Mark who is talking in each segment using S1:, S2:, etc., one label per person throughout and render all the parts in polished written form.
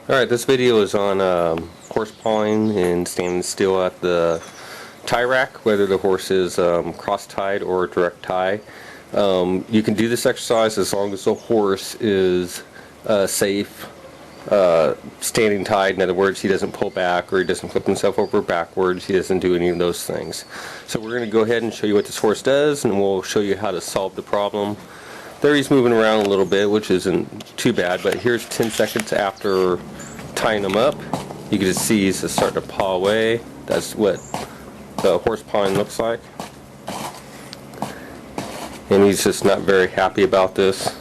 S1: Alright, this video is on horse pawing and standing still at the tie rack, whether the horse is cross-tied or direct tie. You can do this exercise as long as the horse is safe, standing tied. In other words, he doesn't pull back or he doesn't flip himself over backwards. He doesn't do any of those things. So we're going to go ahead and show you what this horse does, and we'll show you how to solve the problem. There he's moving around a little bit, which isn't too bad, but here's 10 seconds after tying him up. You can just see he's just starting to paw away. That's what the horse pawing looks like. And he's just not very happy about this.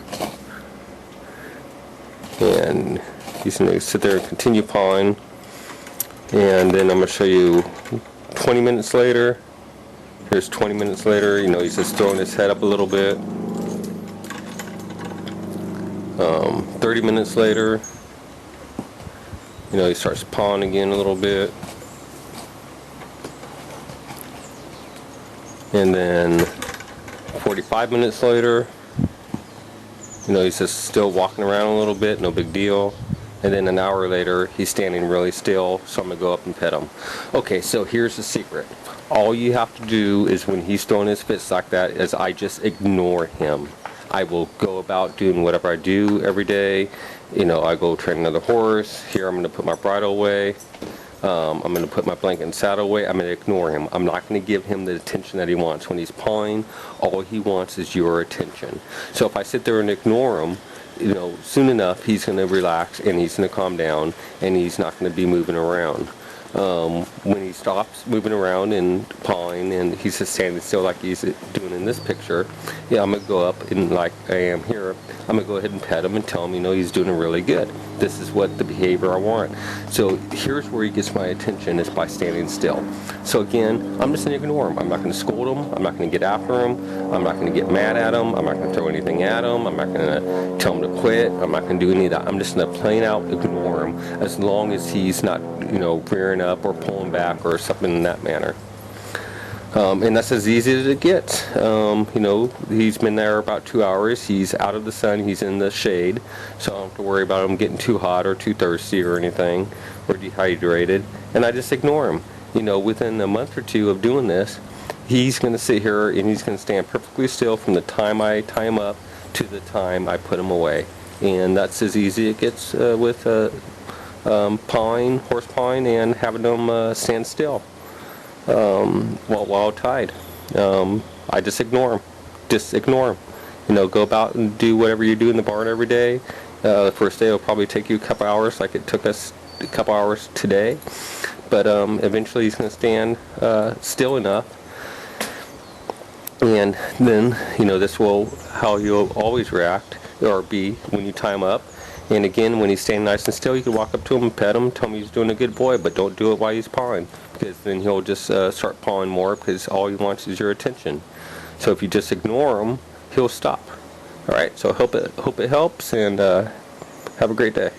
S1: And he's going to sit there and continue pawing. And then I'm going to show you 20 minutes later. Here's 20 minutes later. You know, he's just throwing his head up a little bit. 30 minutes later, you know, he starts pawing again a little bit. And then 45 minutes later, you know, he's just still walking around a little bit, no big deal. And then an hour later, he's standing really still, so I'm going to go up and pet him. Okay, so here's the secret. All you have to do is when he's throwing his fits like that is I just ignore him. I will go about doing whatever I do every day. You know, I go train another horse. Here I'm going to put my bridle away. I'm going to put my blanket and saddle away. I'm going to ignore him. I'm not going to give him the attention that he wants. When he's pawing, all he wants is your attention. So if I sit there and ignore him, you know, soon enough he's going to relax and he's going to calm down and he's not going to be moving around. When he stops moving around and pawing and he's just standing still like he's doing in this picture, yeah, I'm going to go up and like I am here, I'm going to go ahead and pet him and tell him, you know, he's doing really good. This is what the behavior I want. So here's where he gets my attention, is by standing still. So again, I'm just going to ignore him. I'm not going to scold him. I'm not going to get after him. I'm not going to get mad at him. I'm not going to throw anything at him. I'm not going to tell him to quit. I'm not going to do any of that. I'm just going to plain out ignore him as long as he's not, you know, rearing up or pulling back or something in that manner. And that's as easy as it gets. You know, he's been there about 2 hours. He's out of the sun. He's in the shade. So I don't have to worry about him getting too hot or too thirsty or anything or dehydrated. And I just ignore him. You know, within a month or two of doing this, he's going to sit here and he's going to stand perfectly still from the time I tie him up to the time I put him away. And that's as easy as it gets with pawing, horse pawing, and having them stand still while tied. I just ignore them. Just ignore them. You know, go about and do whatever you do in the barn every day. The first day will probably take you a couple hours, like it took us a couple hours today. But eventually he's going to stand still enough. And then, you know, this will how you'll always react or be when you tie him up. And again, when he's standing nice and still, you can walk up to him and pet him, tell him he's doing a good boy, but don't do it while he's pawing, because then he'll just start pawing more, because all he wants is your attention. So if you just ignore him, he'll stop. All right, so hope it helps, and have a great day.